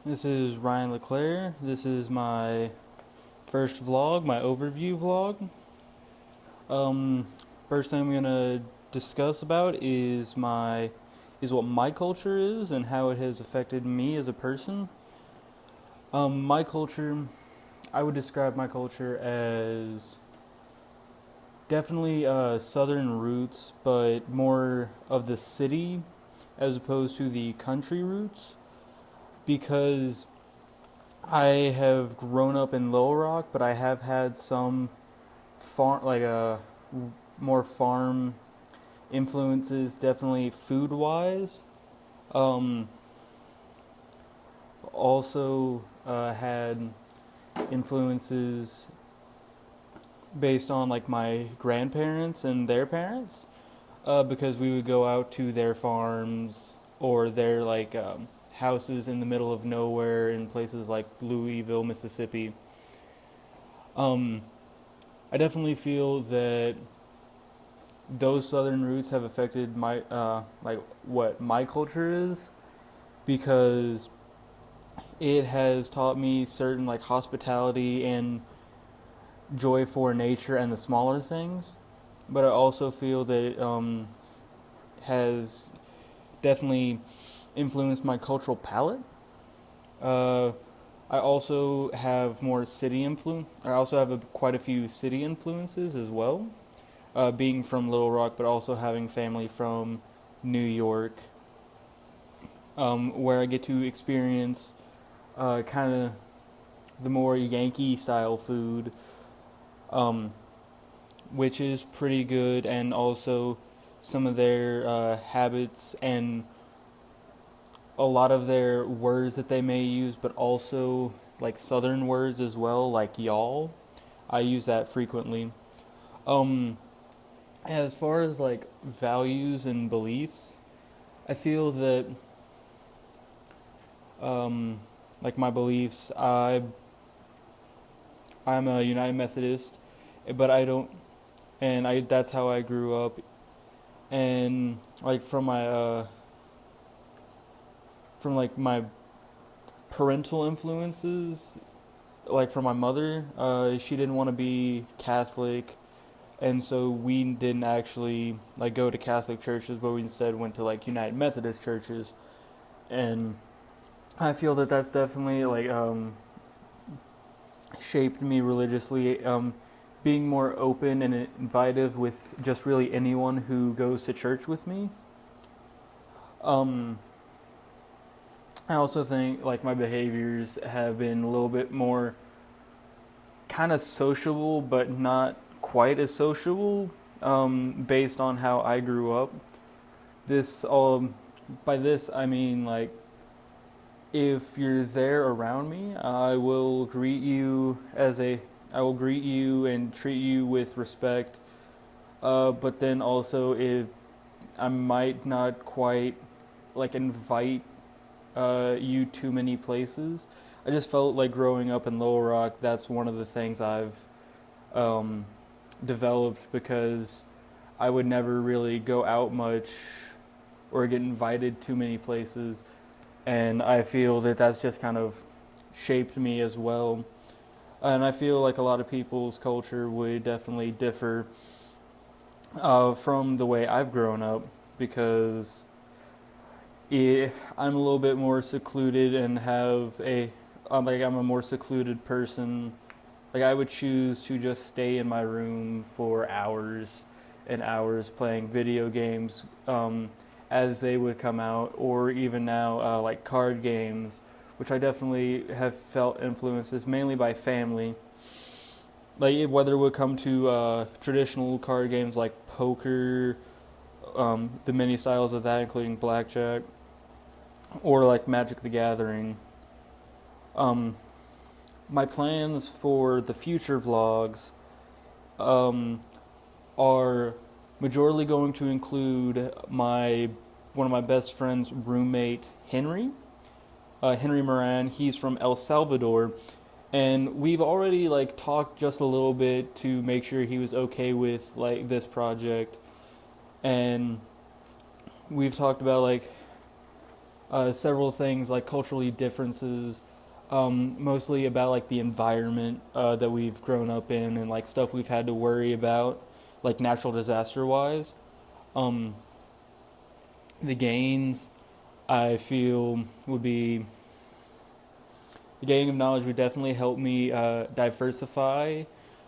This is Ryan LeClaire. This is my first vlog, my overview vlog. Um, First thing I'm gonna discuss about is what my culture is and how it has affected me as a person. My culture, I would describe my culture as definitely southern roots, but more of the city as opposed to the country roots because I have grown up in Little Rock, but I have had some farm, more farm influences, definitely food wise. Um, Also had influences based on like my grandparents and their parents, because we would go out to their farms or their houses in the middle of nowhere in places like Louisville, Mississippi. Um, I definitely feel that those southern roots have affected my what my culture is because it has taught me certain like hospitality and joy for nature and the smaller things. But I also feel that it has definitely influenced my cultural palette. Uh, I also have more city influence. I also have quite a few city influences as well, being from Little Rock, but also having family from New York, where I get to experience kind of the more Yankee style food, um, which is pretty good, and also some of their habits and a lot of their words that they may use, but also like Southern words as well, like y'all. I use that frequently. Um, as far as like values and beliefs, I feel that um, like my beliefs, I'm a United Methodist, but I don't, and I that's how I grew up, and like from like my parental influences, like from my mother, she didn't want to be Catholic, and so we didn't actually like go to Catholic churches, but we instead went to like United Methodist churches, and I feel that that's definitely shaped me religiously. Being more open and invitive with just really anyone who goes to church with me. Um, I also think like my behaviors have been a little bit more kind of sociable, but not quite as sociable, based on how I grew up. This all By this I mean like if you're there around me, I will greet you and treat you with respect. But then also if I might not quite like invite you too many places. I just felt like growing up in Little Rock, that's one of the things I've um, developed because I would never really go out much or get invited too many places. And I feel that that's just kind of shaped me as well. And I feel like a lot of people's culture would definitely differ from the way I've grown up because I'm a little bit more secluded and I'm a more secluded person. Like I would choose to just stay in my room for hours and hours playing video games, as they would come out, or even now like card games, which I definitely have felt influences mainly by family. Like whether it would come to traditional card games like poker, the many styles of that, including blackjack, or like Magic the Gathering. Um, my plans for the future vlogs um, are majorly going to include my one of my best friends' roommate Henry, Henry Moran. He's from El Salvador, and we've already like talked just a little bit to make sure he was okay with like this project, and we've talked about like several things like culturally differences, mostly about like the environment that we've grown up in and like stuff we've had to worry about, like natural disaster wise. Um, the gains I feel would be the gaining of knowledge would definitely help me diversify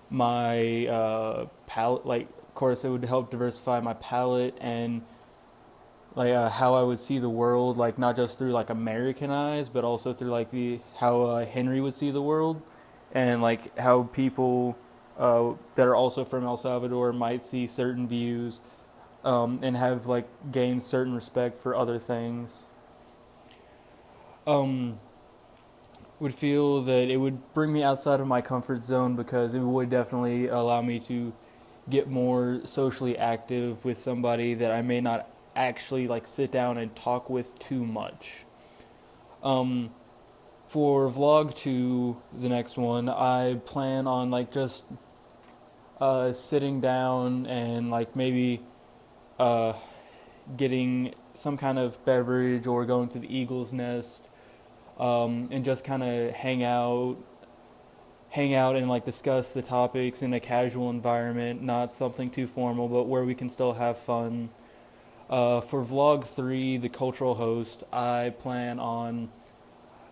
my palette. Like, of course, it would help diversify my palette and like how I would see the world, like not just through like American eyes, but also through like the how Henry would see the world, and like how people that are also from El Salvador might see certain views, and have like gained certain respect for other things. Um, would feel that it would bring me outside of my comfort zone because it would definitely allow me to get more socially active with somebody that I may not actually like sit down and talk with too much. Um, for vlog 2, the next one, I plan on like just sitting down and like maybe uh, getting some kind of beverage or going to the Eagle's Nest, and just kind of hang out and like discuss the topics in a casual environment, not something too formal, but where we can still have fun. For vlog 3, the cultural host, I plan on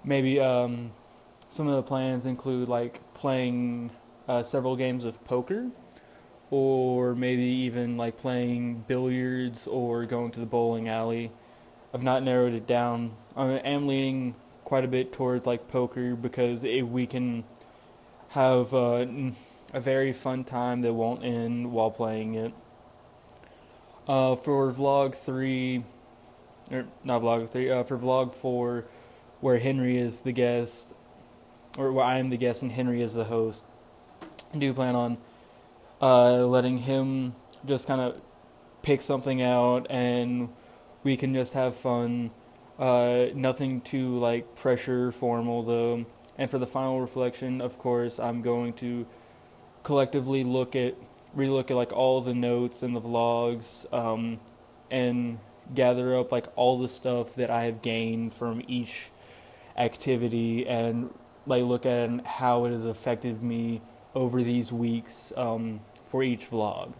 maybe some of the plans include like playing several games of poker, or maybe even like playing billiards or going to the bowling alley. I've not narrowed it down. I am leaning quite a bit towards like poker because we can have a very fun time that won't end while playing it. For vlog 3, or not vlog 3, for vlog 4, where Henry is the guest, or where I am the guest and Henry is the host, I do plan on letting him just kind of pick something out and we can just have fun. Nothing too like pressure formal though. And for the final reflection, of course, I'm going to collectively relook at like all the notes and the vlogs, and gather up like all the stuff that I have gained from each activity and like look at how it has affected me over these weeks, for each vlog.